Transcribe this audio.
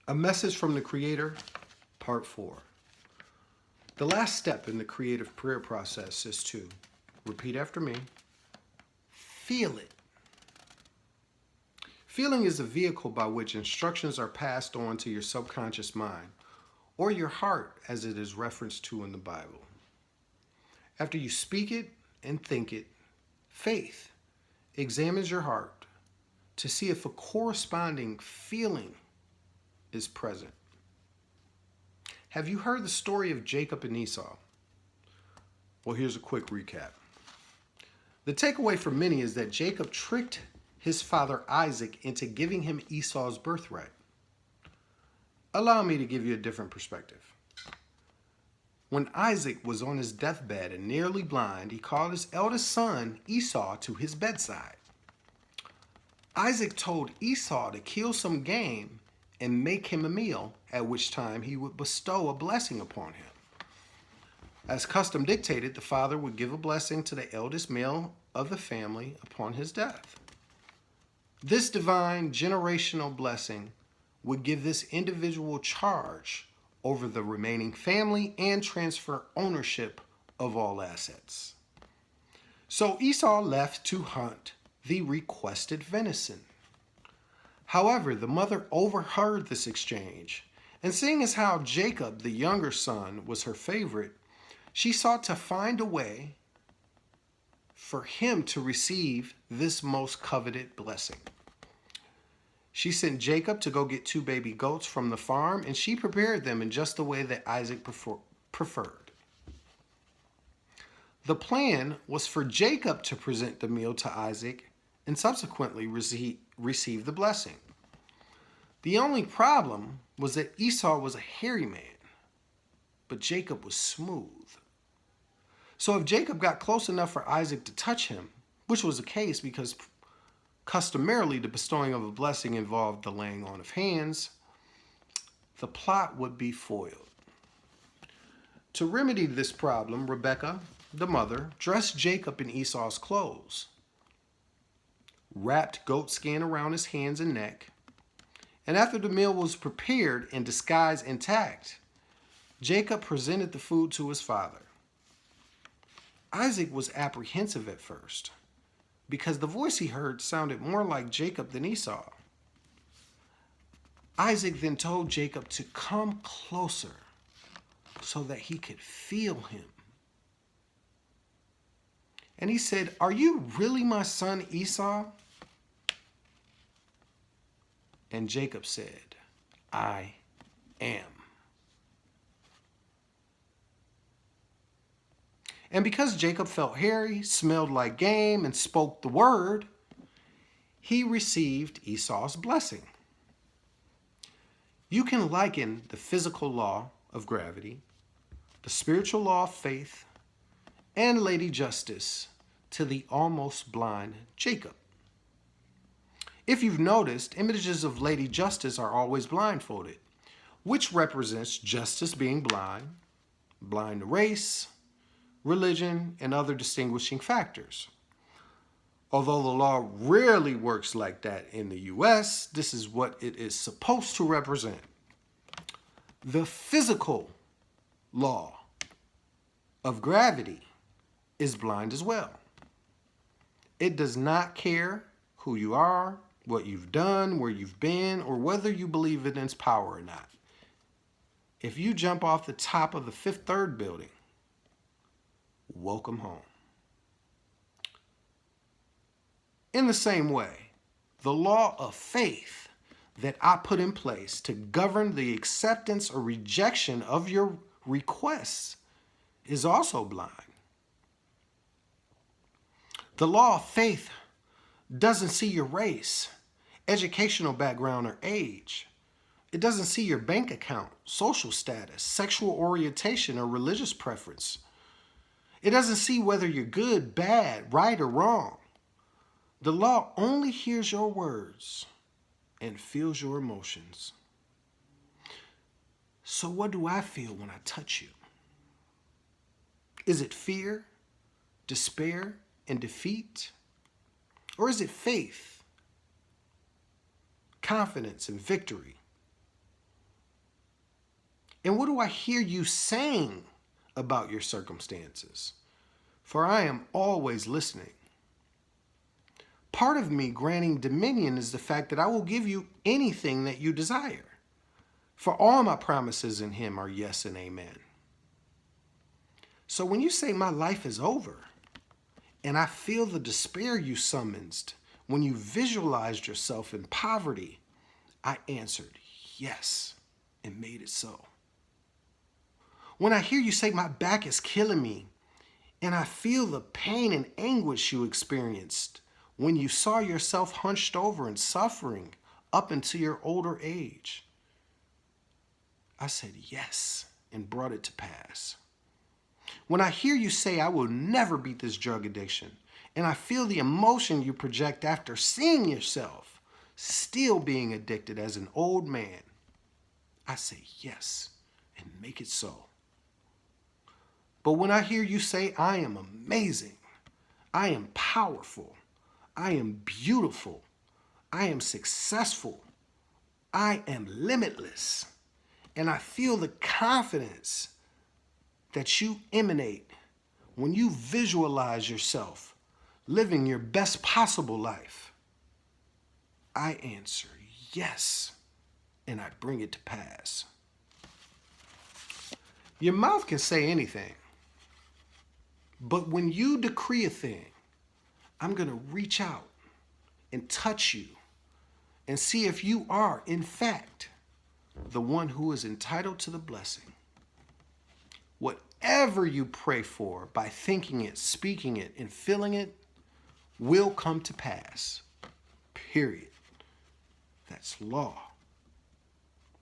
A Message from the Creator, Part 4. The last step in the creative prayer process is to repeat after me. Feel it. Feeling is a vehicle by which instructions are passed on to your subconscious mind, or your heart as it is referenced to in the Bible. After you speak it and think it, faith examines your heart to see if a corresponding feeling is present. Have you heard the story of Jacob and Esau? Well, here's a quick recap. The takeaway for many is that Jacob tricked his father Isaac into giving him Esau's birthright. Allow me to give you a different perspective. When Isaac was on his deathbed and nearly blind, he called his eldest son Esau to his bedside. Isaac told Esau to kill some game and make him a meal, at which time he would bestow a blessing upon him. As custom dictated, the father would give a blessing to the eldest male of the family upon his death. This divine generational blessing would give this individual charge over the remaining family and transfer ownership of all assets. So Esau left to hunt the requested venison. However, the mother overheard this exchange, and seeing as how Jacob, the younger son, was her favorite, she sought to find a way for him to receive this most coveted blessing. She sent Jacob to go get 2 baby goats from the farm, and she prepared them in just the way that Isaac preferred. The plan was for Jacob to present the meal to Isaac and subsequently receive the blessing. The only problem was that Esau was a hairy man, but Jacob was smooth. So if Jacob got close enough for Isaac to touch him, which was the case because customarily the bestowing of a blessing involved the laying on of hands, the plot would be foiled. To remedy this problem, Rebekah, the mother, dressed Jacob in Esau's clothes, wrapped goat skin around his hands and neck, and after the meal was prepared and disguise intact, Jacob presented the food to his father. Isaac was apprehensive at first because the voice he heard sounded more like Jacob than Esau. Isaac then told Jacob to come closer so that he could feel him. And he said, "Are you really my son Esau?" And Jacob said, "I am." And because Jacob felt hairy, smelled like game, and spoke the word, he received Esau's blessing. You can liken the physical law of gravity, the spiritual law of faith, and Lady Justice to the almost blind Jacob. If you've noticed, images of Lady Justice are always blindfolded, which represents justice being blind, blind to race, religion, and other distinguishing factors. Although the law rarely works like that in the U.S., this is what it is supposed to represent. The physical law of gravity is blind as well. It does not care who you are, what you've done, where you've been, or whether you believe in its power or not. If you jump off the top of the Fifth Third building, welcome home. In the same way, the law of faith that I put in place to govern the acceptance or rejection of your requests is also blind. The law of faith doesn't see your race, educational background, or age. It doesn't see your bank account, social status, sexual orientation, or religious preference. It doesn't see whether you're good, bad, right, or wrong. The law only hears your words and feels your emotions. So what do I feel when I touch you? Is it fear, despair, and defeat? Or is it faith, confidence, and victory? And what do I hear you saying about your circumstances? For I am always listening. Part of me granting dominion is the fact that I will give you anything that you desire. For all my promises in him are yes and amen. So when you say my life is over, and I feel the despair you summoned when you visualized yourself in poverty, I answered yes and made it so. When I hear you say my back is killing me, and I feel the pain and anguish you experienced when you saw yourself hunched over and suffering up into your older age, I said yes and brought it to pass. When I hear you say I will never beat this drug addiction, and I feel the emotion you project after seeing yourself still being addicted as an old man, I say yes and make it so. But when I hear you say I am amazing, I am powerful, I am beautiful, I am successful, I am limitless, and I feel the confidence that you emanate when you visualize yourself living your best possible life, I answer yes, and I bring it to pass. Your mouth can say anything, but when you decree a thing, I'm going to reach out and touch you and see if you are, in fact, the one who is entitled to the blessing. Whatever you pray for by thinking it, speaking it, and feeling it will come to pass. Period. That's law.